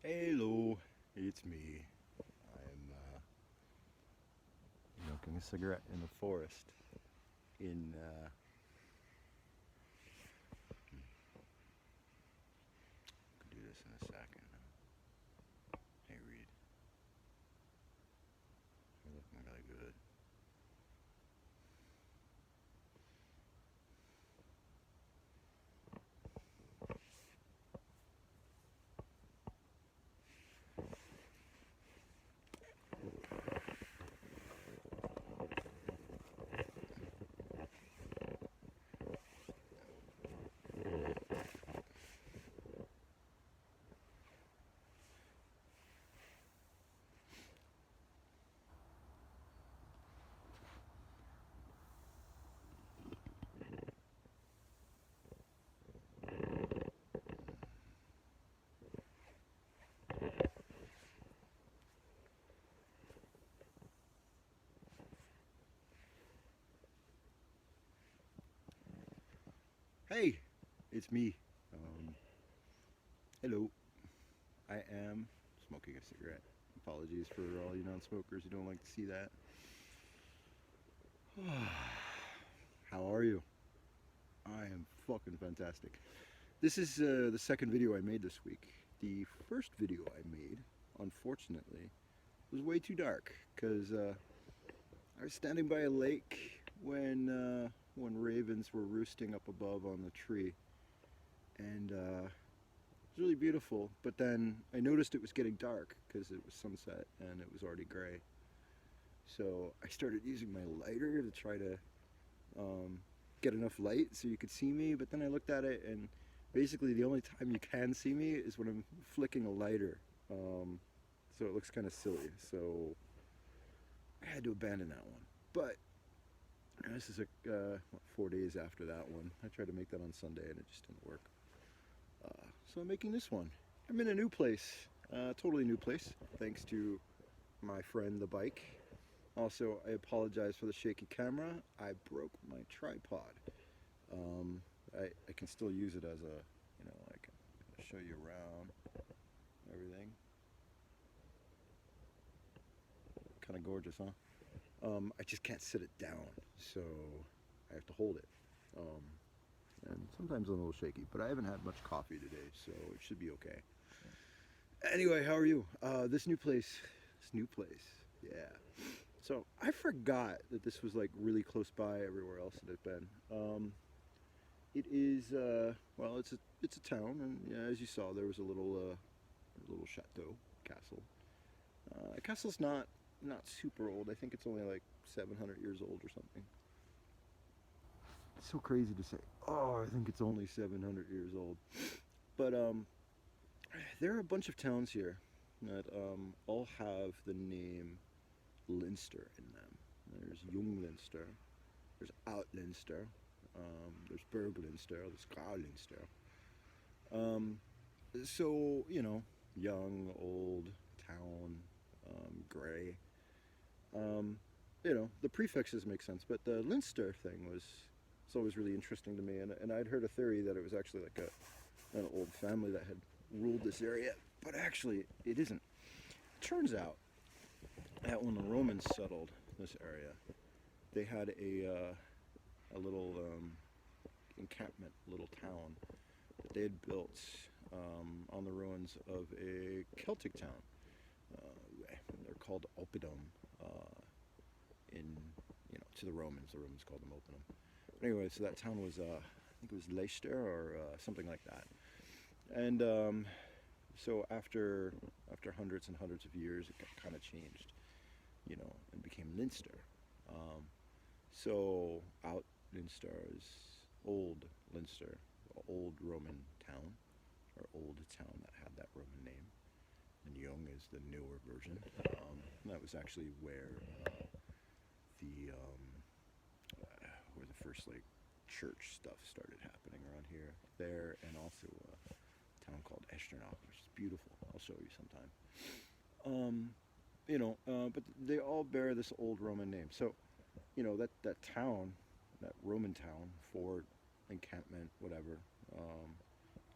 Hello, it's me. I'm smoking a cigarette in the forest. In could do this in a second. Hey, Reed, you're looking really good. Hey, it's me. Um, Hello. I am smoking a cigarette. Apologies for all you non-smokers who don't like to see that. How are you? I am fucking fantastic. This is the second video I made this week. The first video I made, unfortunately, was way too dark because I was standing by a lake when ravens were roosting up above on the tree, and it was really beautiful. But then I noticed it was getting dark because it was sunset and it was already gray. So I started using my lighter to try to um, get enough light so you could see me. But then I looked at it, and basically the only time you can see me is when I'm flicking a lighter. Um, so it looks kind of silly. So I had to abandon that one. But this is 4 days after that one. I tried to make that on Sunday and it just didn't work. So I'm making this one. I'm in a new place, totally new place, thanks to my friend the bike. Also, I apologize for the shaky camera. I broke my tripod. Um, I can still use it as a, I can show you around everything. Kind of gorgeous, huh? I just can't sit it down, so I have to hold it. Um, and sometimes I'm a little shaky, but I haven't had much coffee today, so it should be okay. Anyway, how are you? This new place, yeah. So I forgot that this was like really close by everywhere else that I've been. It is well, it's a town, and yeah, as you saw, there was a little chateau castle. Castle's not super old. I think it's only like 700 years old or something. It's so crazy to say. Oh, I think it's only 700 years old. But there are a bunch of towns here that all have the name Leinster in them. There's Young Leinster, there's Out Leinster, there's Berg Leinster, there's Grau Leinster. Um, so, young, old, town, gray. Um, the prefixes make sense, but the Leinster thing was it's always really interesting to me. And I'd heard a theory that it was actually like an old family that had ruled this area, but actually it isn't. It turns out that when the Romans settled this area, they had a little encampment, a little town that they had built on the ruins of a Celtic town. They're called Oppidum in to the Romans. The Romans called them Oppidum. Anyway, so that town was I think it was Leicester or something like that. And so after hundreds and hundreds of years, it kind of changed, and became Leinster. Um, so out Leinster is old Leinster, old Roman town, or old town that had that Roman name. And Young is the newer version. That was actually the where the first like church stuff started happening around here. There, and also a town called Echternach, which is beautiful. I'll show you sometime. But they all bear this old Roman name. So, that town, that Roman town, fort, encampment, whatever,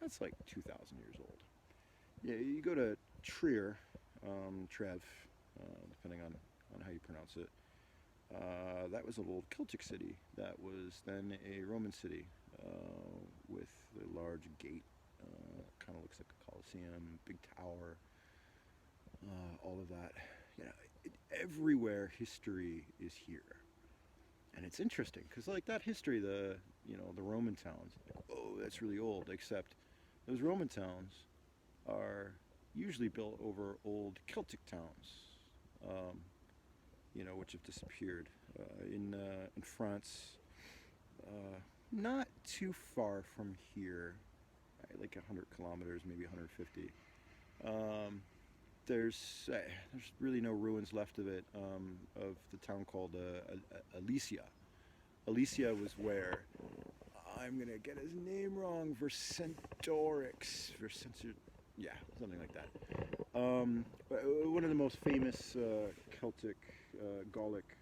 that's like 2,000 years old. Yeah, you go to Trier, Trev, depending on how you pronounce it. That was an old Celtic city that was then a Roman city with a large gate, kind of looks like a Colosseum, big tower, all of that. You know, everywhere history is here, and it's interesting because like that history, the Roman towns, like, oh, that's really old. Except those Roman towns are usually built over old Celtic towns. Which have disappeared. In France, not too far from here, like 100 kilometers, maybe 150. There's really no ruins left of it, of the town called Alicia. Alicia was where, I'm gonna get his name wrong, Vercingetorix, yeah, something like that. One of the most famous Celtic, Gallic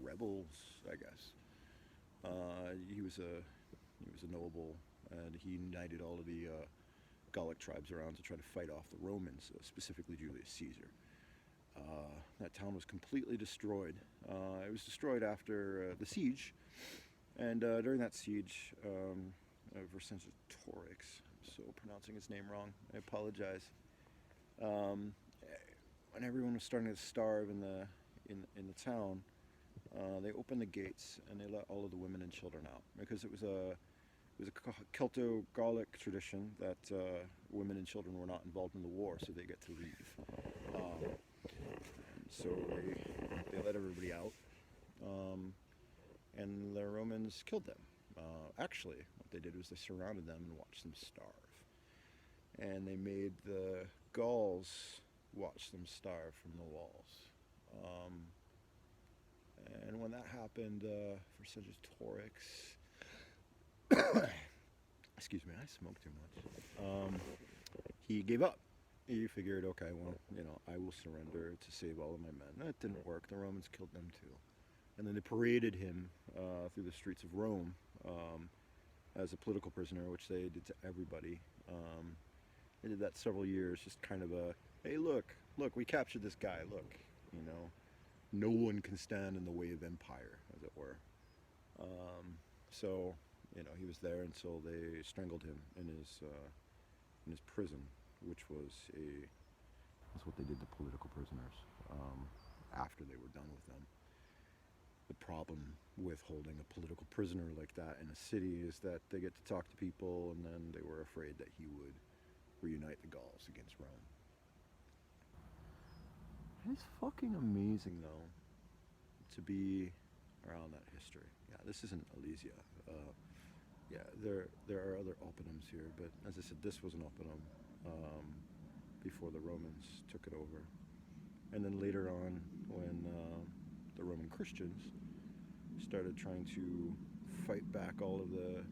rebels, I guess. He was a noble, and he united all of the Gallic tribes around to try to fight off the Romans, specifically Julius Caesar. That town was completely destroyed. It was destroyed after the siege, and during that siege, Vercingetorix, I'm so pronouncing his name wrong, I apologize. When everyone was starting to starve in the town, they opened the gates and they let all of the women and children out because it was a Celto-Gallic tradition that women and children were not involved in the war, so they get to leave. So they let everybody out, and the Romans killed them. Actually, what they did was they surrounded them and watched them starve, and they made the Gauls watch them starve from the walls. And when that happened, Vercingetorix, excuse me, I smoked too much. He gave up. He figured, okay, well, I will surrender to save all of my men. That didn't work. The Romans killed them too. And then they paraded him through the streets of Rome as a political prisoner, which they did to everybody. They did that several years, just kind of hey, look, we captured this guy, look, no one can stand in the way of empire, as it were. So, he was there until they strangled him in his prison, which that's what they did to political prisoners after they were done with them. The problem with holding a political prisoner like that in a city is that they get to talk to people, and then they were afraid that he would reunite the Gauls against Rome. It's fucking amazing, though, to be around that history. Yeah, this isn't Alesia. Yeah, there are other opponents here, but as I said, this was an opponent before the Romans took it over. And then later on, when the Roman Christians started trying to fight back all of the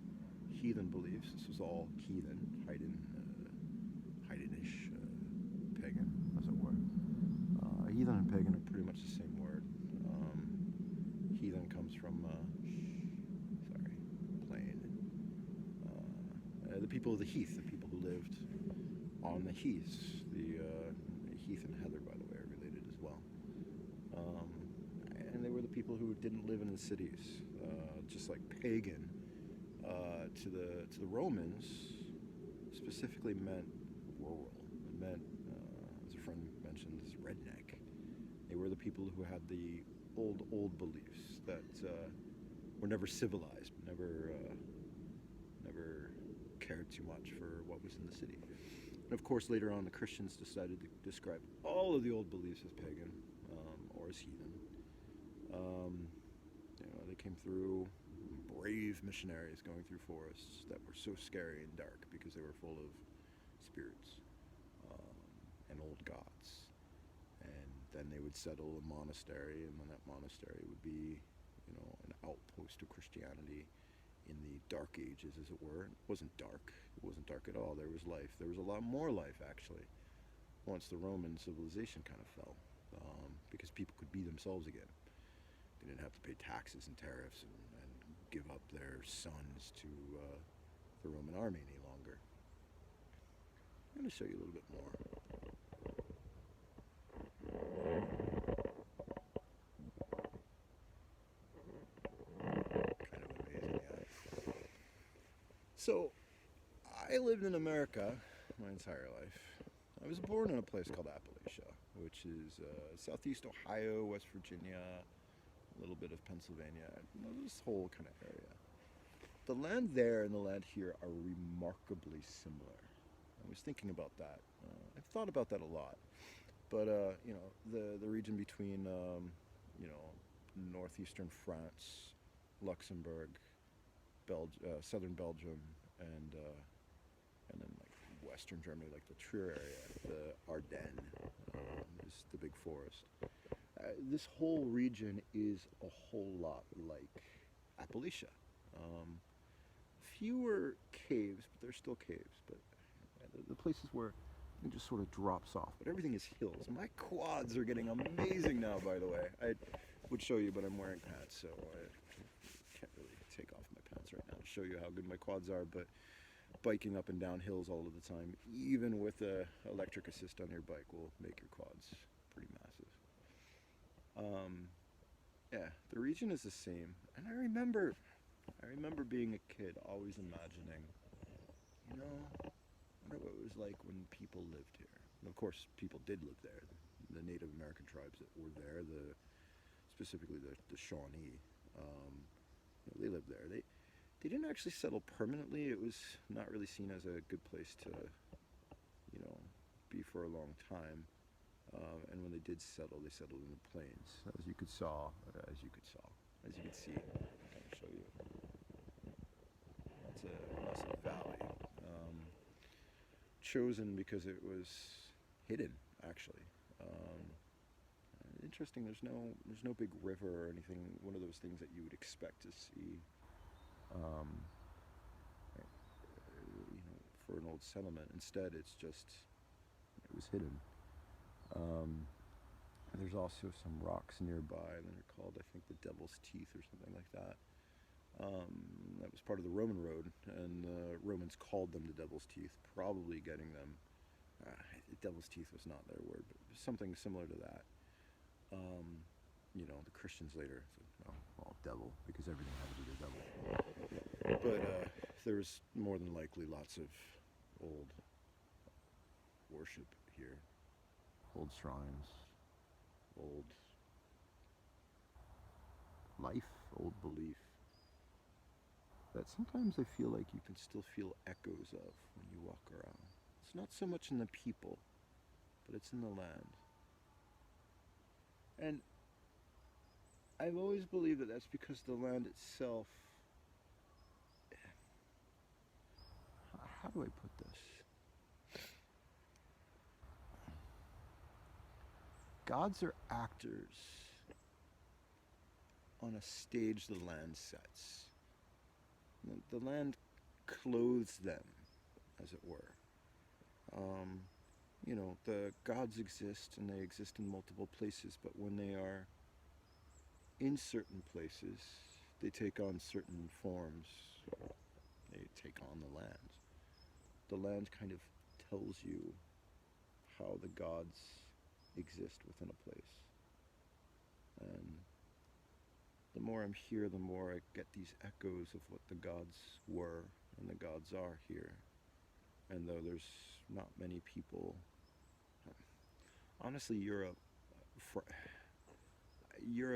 heathen beliefs, this was all heathen, heidenish, pagan, as it were. Heathen and pagan are pretty much the same word. Heathen comes from, the people of the heath, the people who lived on the heaths. The heath and heather, by the way, are related as well. And they were the people who didn't live in the cities, just like pagan. To the Romans, specifically meant rural. It meant, as a friend mentioned, this redneck. They were the people who had the old beliefs that were never civilized, never cared too much for what was in the city. And of course, later on, the Christians decided to describe all of the old beliefs as pagan or as heathen. They came through, brave missionaries going through forests that were so scary and dark because they were full of spirits and old gods. And then they would settle a monastery, and then that monastery would be, an outpost of Christianity in the dark ages, as it were. It wasn't dark. It wasn't dark at all. There was life. There was a lot more life, actually, once the Roman civilization kind of fell, because people could be themselves again. They didn't have to pay taxes and tariffs and give up their sons to the Roman army any longer. And going to show you a little bit more. Kind of amazing, yeah. So, I lived in America my entire life. I was born in a place called Appalachia, which is southeast Ohio, West Virginia, a little bit of Pennsylvania, this whole kind of area. The land there and the land here are remarkably similar. I was thinking about that. I've thought about that a lot. But, you know, the region between, you know, northeastern France, Luxembourg, southern Belgium, and then like western Germany, like the Trier area, the Ardennes is the big forest. This whole region is a whole lot like Appalachia. Fewer caves, but there's still caves. But the places where it just sort of drops off. But everything is hills. My quads are getting amazing now, by the way. I would show you, but I'm wearing pants, so I can't really take off my pants right now to show you how good my quads are. But biking up and down hills all of the time, even with a electric assist on your bike, will make your quads pretty massive. Yeah, the region is the same, and I remember being a kid, always imagining, you know, I wonder what it was like when people lived here. And of course, people did live there. The Native American tribes that were there, specifically the Shawnee, you know, they lived there. They didn't actually settle permanently. It was not really seen as a good place to, you know, be for a long time. And when they did settle, they settled in the plains, as you could see. I'll kind of show you. It's a massive valley, chosen because it was hidden, actually. Interesting. There's no big river or anything. One of those things that you would expect to see, you know, for an old settlement. Instead, it was hidden. There's also some rocks nearby that are called, I think, the Devil's Teeth or something like that. That was part of the Roman road, and the Romans called them the Devil's Teeth, probably getting them. Devil's Teeth was not their word, but something similar to that. You know, the Christians later said, well, devil, because everything had to be the devil. But there was more than likely lots of old worship here. Old shrines, old life, old belief that sometimes I feel like you can still feel echoes of when you walk around. It's not so much in the people, but it's in the land. And I've always believed that that's because the land itself, how do I put this? Gods are actors on a stage the land sets. The land clothes them, as it were. You know, the gods exist, and they exist in multiple places, but when they are in certain places, they take on certain forms. They take on the land. The land kind of tells you how the gods exist within a place. And the more I'm here, the more I get these echoes of what the gods were and the gods are here. And though there's not many people, honestly, Europe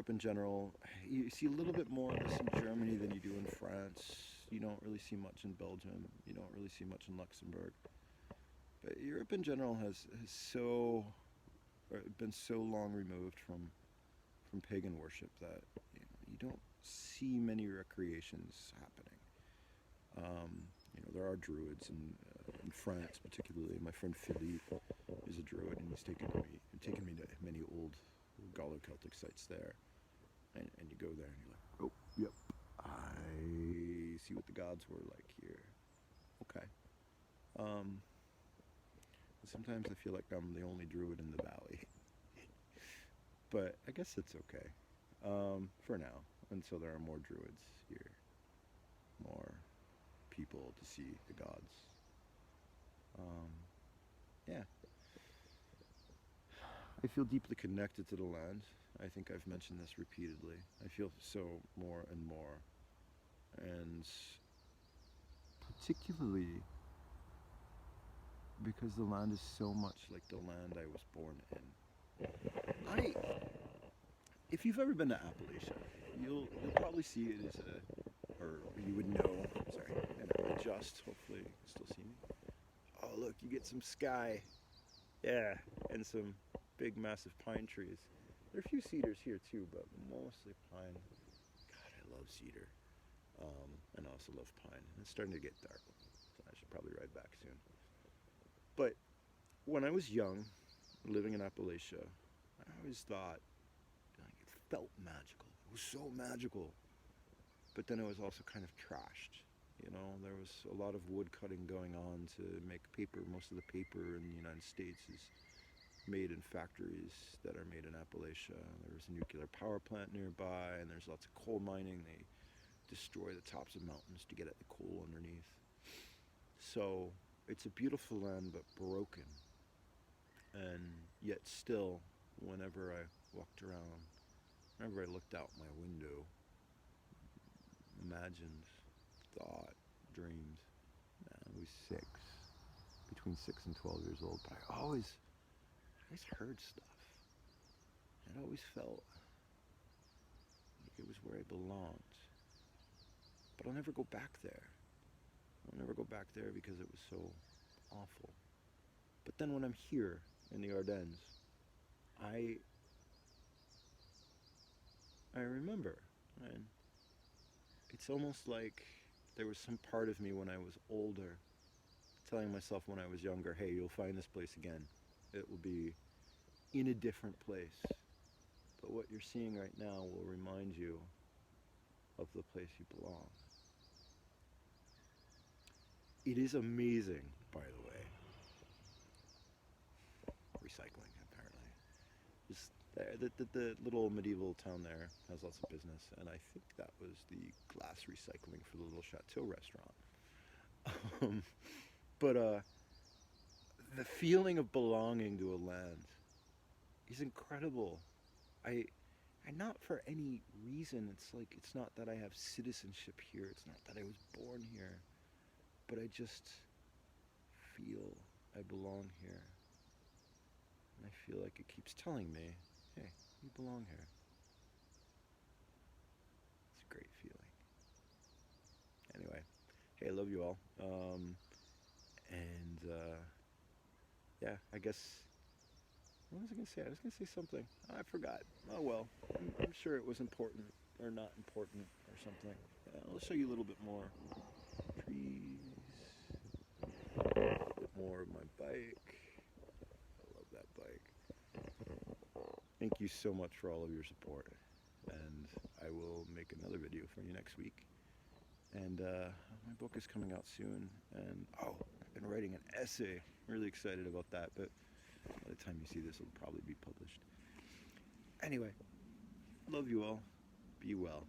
in general, you see a little bit more of this in Germany than you do in France. You don't really see much in Belgium. You don't really see much in Luxembourg. But Europe in general has been so long removed from pagan worship that you don't see many recreations happening. You know, there are Druids in France, particularly. My friend Philippe is a Druid, and he's taken me to many old Gallo-Celtic sites there. And you go there, and you're like, oh, yep, I see what the gods were like here. Okay. Sometimes I feel like I'm the only Druid in the valley. But I guess it's okay. For now, until there are more Druids here. More people to see the gods. I feel deeply connected to the land. I think I've mentioned this repeatedly. I feel so more and more. And particularly because the land is so much like the land I was born in. If you've ever been to Appalachia, you'll probably see it as or you would know. Sorry, and adjust. Hopefully, you can still see me. Oh, look, you get some sky, yeah, and some big, massive pine trees. There are a few cedars here too, but mostly pine. God, I love cedar, and I also love pine. It's starting to get dark, so I should probably ride back soon. But when I was young, living in Appalachia, I always thought like, it felt magical. It was so magical. But then it was also kind of trashed. You know, there was a lot of wood cutting going on to make paper. Most of the paper in the United States is made in factories that are made in Appalachia. There's a nuclear power plant nearby, and there's lots of coal mining. They destroy the tops of mountains to get at the coal underneath. So it's a beautiful land, but broken. And yet still, whenever I walked around, whenever I looked out my window, imagined, thought, dreamed. I was between 6 and 12 years old, but I always heard stuff. It always felt like it was where I belonged. But I'll never go back there. I'll never go back there because it was so awful. But then when I'm here in the Ardennes, I remember, and it's almost like there was some part of me when I was older telling myself when I was younger, hey, you'll find this place again. It will be in a different place. But what you're seeing right now will remind you of the place you belong. It is amazing, by the way. Recycling, apparently. Just the little medieval town there has lots of business, and I think that was the glass recycling for the little chateau restaurant. But the feeling of belonging to a land is incredible. I not for any reason. It's not that I have citizenship here. It's not that I was born here, but I just feel I belong here. And I feel like it keeps telling me, hey, you belong here. It's a great feeling. Anyway, hey, I love you all. Yeah, I guess, what was I going to say? I was going to say something. I forgot. Oh well, I'm sure it was important or not important or something. I'll show you a little bit more trees, a bit more of my bike. I love that bike. Thank you so much for all of your support, and I will make another video for you next week. And my book is coming out soon, and I've been writing an essay. I'm really excited about that, but by the time you see this, it'll probably be published. Anyway, love you all. Be well.